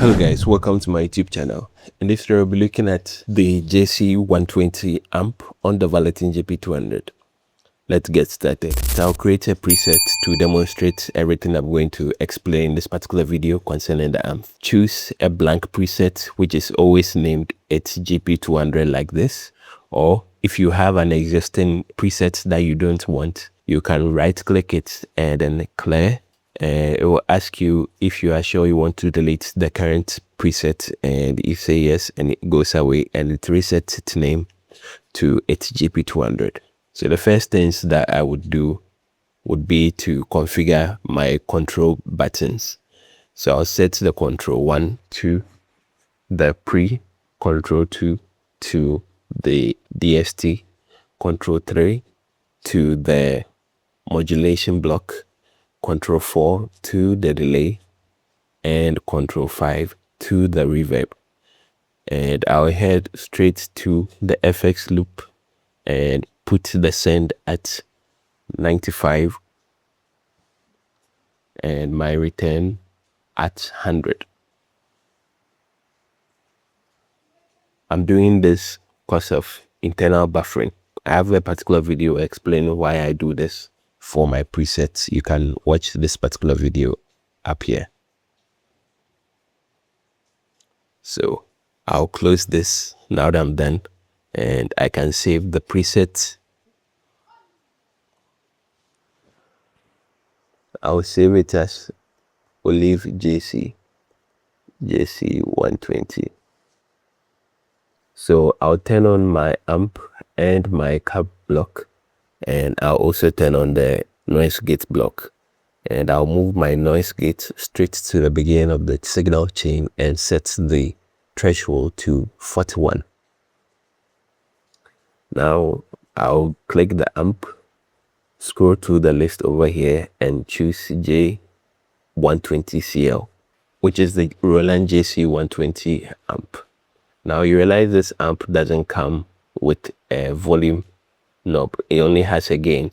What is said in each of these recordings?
Hello guys, welcome to my YouTube channel. In this video, we'll be looking at the JC-120 amp on the Valeton GP-200. Let's get started. So I'll create a preset to demonstrate everything I'm going to explain in this particular video concerning the amp. Choose a blank preset which is always named its GP-200 like this, or if you have an existing preset that you don't want, you can right click it and then clear. It will ask you if you are sure you want to delete the current preset, and if you say yes, and it goes away and it resets its name to its GP-200. So the first things that I would do would be to configure my control buttons. So I'll set the control 1 to the pre, control 2 to the DST, control 3 to the modulation block, control 4 to the delay, and control 5 to the reverb. And I'll head straight to the FX loop and put the send at 95 and my return at 100. I'm doing this because of internal buffering. I have a particular video explaining why I do this for my presets. You can watch this particular video up here. So I'll close this now that I'm done, and I can save the preset. I'll save it as Olive JC-120. So I'll turn on my amp and my cab block, and I'll also turn on the noise gate block, and I'll move my noise gate straight to the beginning of the signal chain and set the threshold to 41. Now I'll click the amp, scroll to the list over here and choose J120CL, which is the Roland JC-120 amp. Now you realize this amp doesn't come with a volume knob, it only has a gain.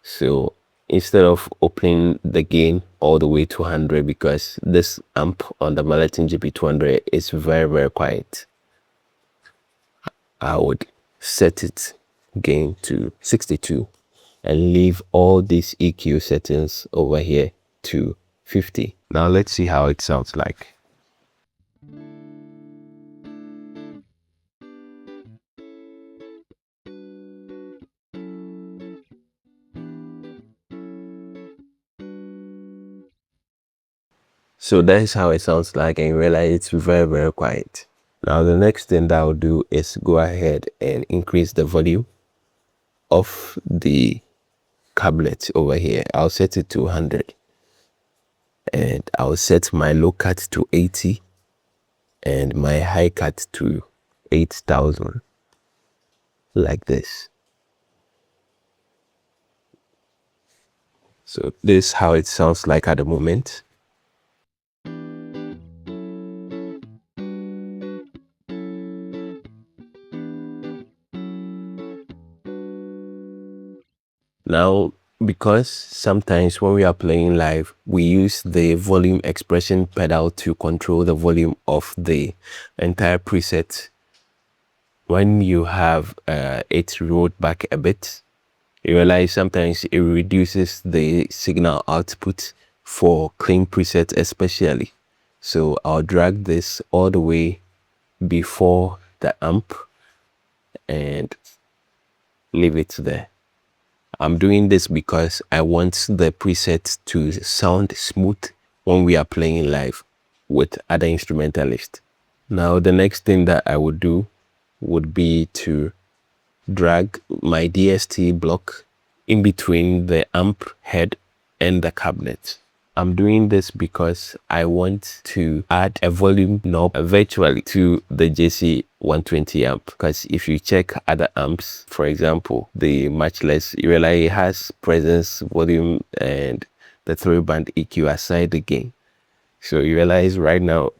So instead of opening the gain all the way to 100, because this amp on the Valeton GP-200 is very quiet, I would set its gain to 62 and leave all these EQ settings over here to 50. Now let's see how it sounds like. So that is how it sounds like, and you realize it's very quiet. Now the next thing that I'll do is go ahead and increase the volume of the cabinet over here. I'll set it to 100, and I'll set my low cut to 80 and my high cut to 8000, like this. So this is how it sounds like at the moment. Now, because sometimes when we are playing live, we use the volume expression pedal to control the volume of the entire preset. When you have it rolled back a bit, you realize sometimes it reduces the signal output for clean preset especially. So I'll drag this all the way before the amp and leave it there. I'm doing this because I want the preset to sound smooth when we are playing live with other instrumentalists. Now the next thing that I would do would be to drag my DST block in between the amp head and the cabinet. I'm doing this because I want to add a volume knob virtually to the JC-120 amp, because if you check other amps, for example the Matchless, you realize it has presence, volume, and the 3-band EQ aside the gain. So you realize right now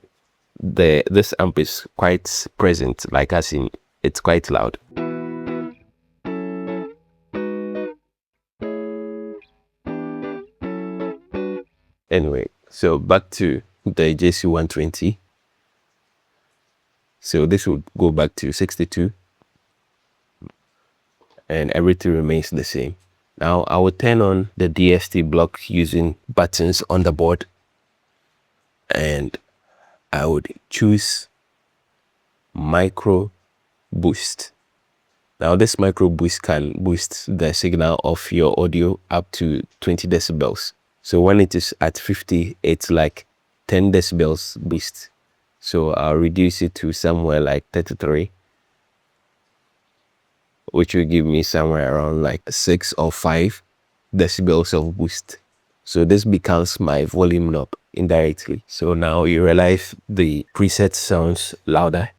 this amp is quite present, like as in it's quite loud. Anyway, so back to the JC-120. So this would go back to 62 and everything remains the same. Now I will turn on the DST block using buttons on the board, and I would choose MicroBoost. Now this MicroBoost can boost the signal of your audio up to 20 decibels. So when it is at 50, it's like 10 decibels boost. So I'll reduce it to somewhere like 33, which will give me somewhere around like 6 or 5 decibels of boost. So this becomes my volume knob indirectly. So now you realize the preset sounds louder.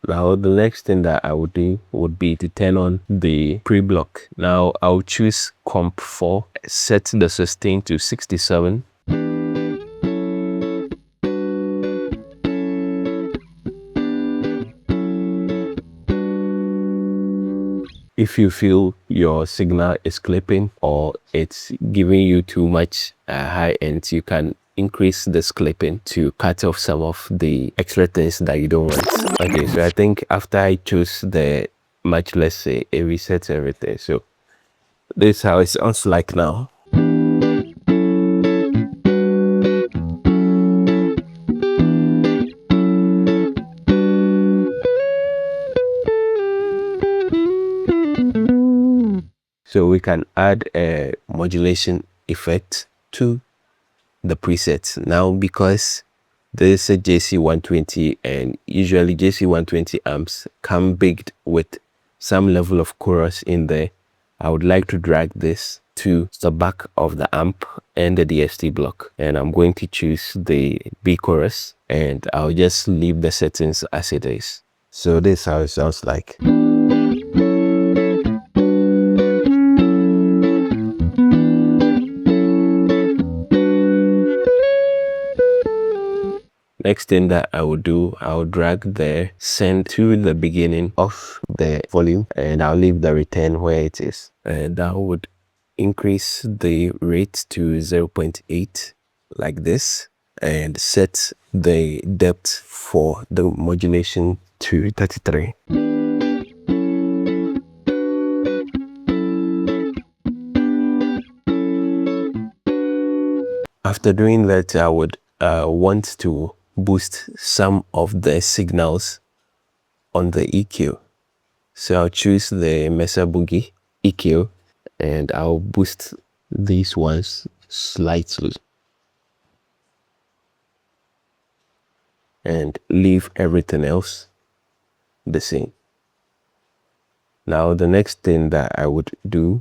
Now the next thing that I would do would be to turn on the pre-block. Now I'll choose Comp 4, set the sustain to 67. If you feel your signal is clipping or it's giving you too much high end, you can increase this clipping to cut off some of the extra things that you don't want. Okay, so I think after I choose the much less, say, it resets everything. So this is how it sounds like now. So we can add a modulation effect to the presets. Now, because this is a JC-120 and usually JC-120 amps come baked with some level of chorus in there, I would like to drag this to the back of the amp and the DST block. And I'm going to choose the B chorus and I'll just leave the settings as it is. So this is how it sounds like. Next thing that I will do, I'll drag the send to the beginning of the volume and I'll leave the return where it is. And that would increase the rate to 0.8 like this and set the depth for the modulation to 33. After doing that, I would want to boost some of the signals on the EQ. So I'll choose the Messa Boogie EQ and I'll boost these ones slightly and leave everything else the same. Now the next thing that I would do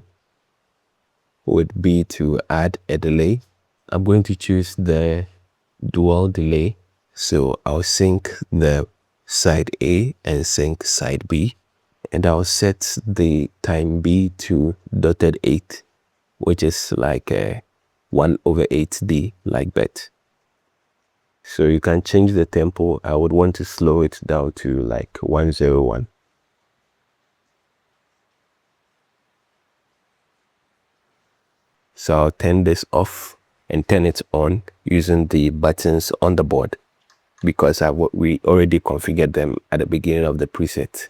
would be to add a delay. I'm going to choose the dual delay. So I'll sync the side A and sync side B, and I'll set the TimeB to .8, which is like a 1/8D like that. So you can change the tempo. I would want to slow it down to like 101. So I'll turn this off and turn it on using the buttons on the board, because we already configured them at the beginning of the preset.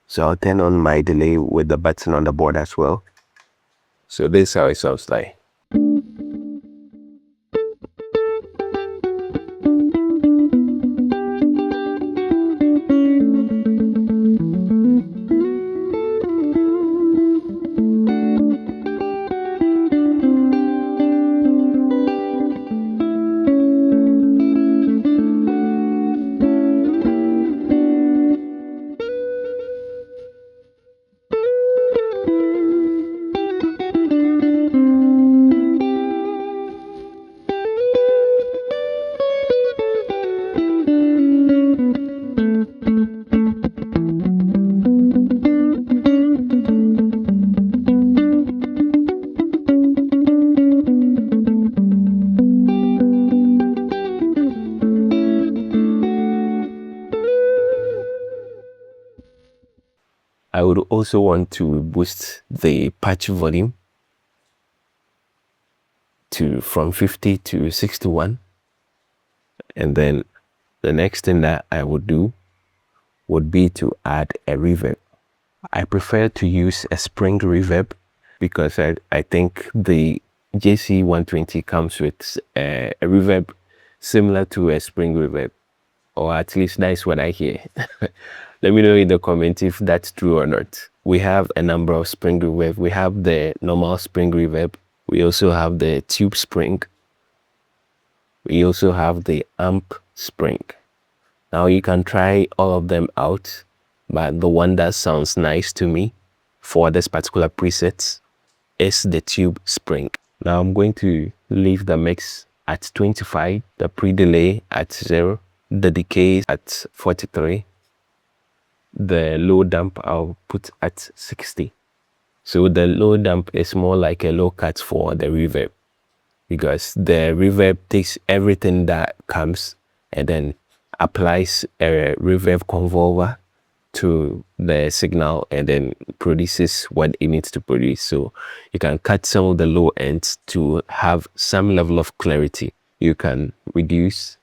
So I'll turn on my delay with the button on the board as well. So this is how it sounds like. I would also want to boost the patch volume. to from 50 to 61. And then the next thing that I would do would be to add a reverb. I prefer to use a spring reverb because I think the JC-120 comes with a reverb similar to a spring reverb, or at least that's what I hear. Let me know in the comments if that's true or not. We have a number of spring reverb. We have the normal spring reverb. We also have the tube spring. We also have the amp spring. Now you can try all of them out, but the one that sounds nice to me for this particular preset is the tube spring. Now I'm going to leave the mix at 25, the pre-delay at 0, the decay at 43, the low dump I'll put at 60. So the low dump is more like a low cut for the reverb, because the reverb takes everything that comes and then applies a reverb convolver to the signal and then produces what it needs to produce. So you can cut some of the low ends to have some level of clarity. You can reduce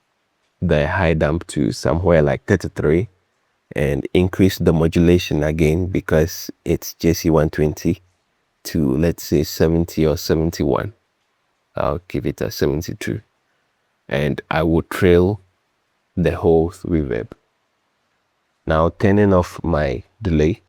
the high dump to somewhere like 33 and increase the modulation again, because it's JC-120, to let's say 70 or 71. I'll give it a 72. And I will trail the whole reverb. Now turning off my delay.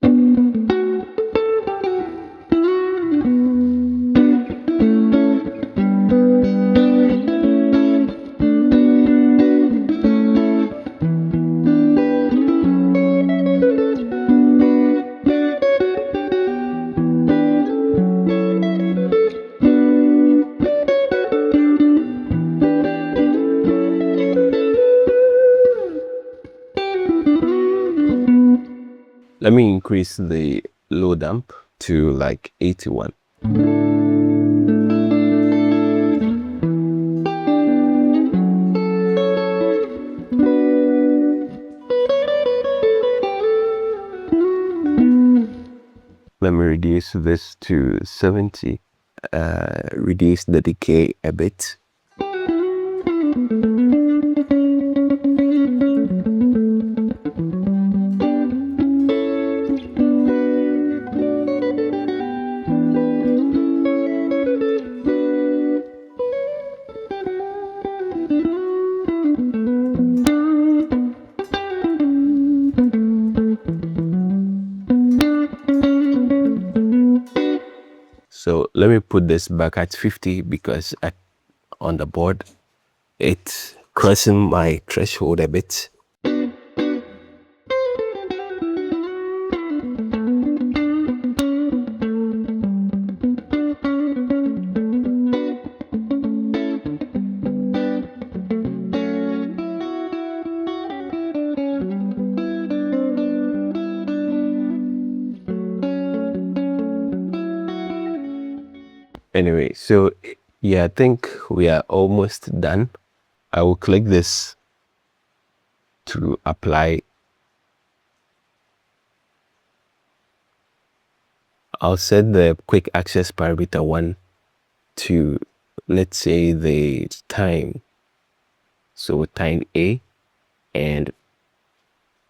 Let me increase the low dump to like 81. Let me reduce this to 70. Reduce the decay a bit. So let me put this back at 50 because on the board it's crossing my threshold a bit. Anyway, so yeah, I think we are almost done. I will click this to apply. I'll set the quick access parameter 1 to, let's say, the time. So time A, and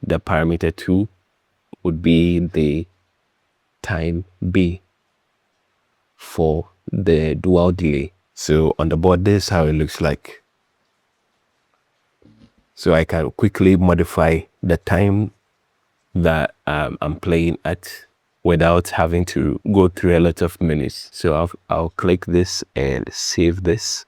the parameter 2 would be the time B for the dual delay. So on the board, this is how it looks like. So I can quickly modify the time that I'm playing at without having to go through a lot of menus. So I'll click this and save this.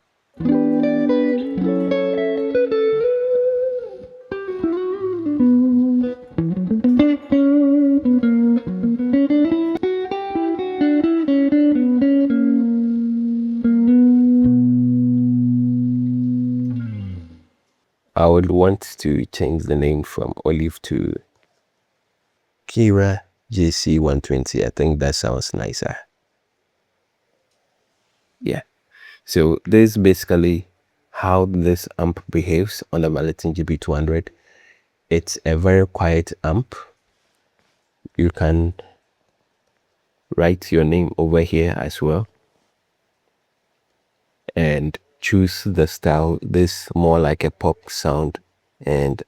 I would want to change the name from Olive to Roland JC-120. I think that sounds nicer. Yeah. So this is basically how this amp behaves on the Valeton GP-200. It's a very quiet amp. You can write your name over here as well. and choose the style. This more like a pop sound, and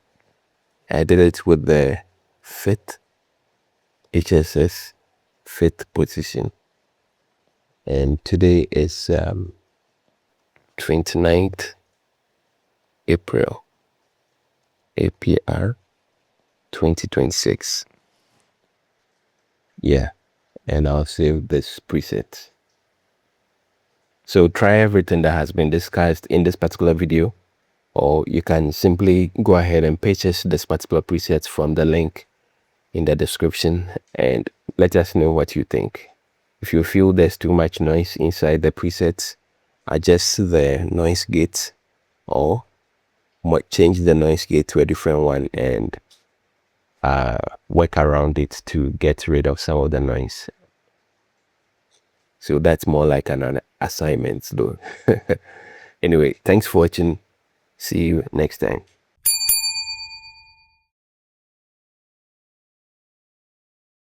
I did it with the fifth HSS fifth position. And today is 29th April APR 2026. Yeah, and I'll save this preset. So try everything that has been discussed in this particular video, or you can simply go ahead and purchase this particular preset from the link in the description and let us know what you think. If you feel there's too much noise inside the presets, adjust the noise gate or change the noise gate to a different one and work around it to get rid of some of the noise. So that's more like an assignment though. Anyway, thanks for watching. See you next time.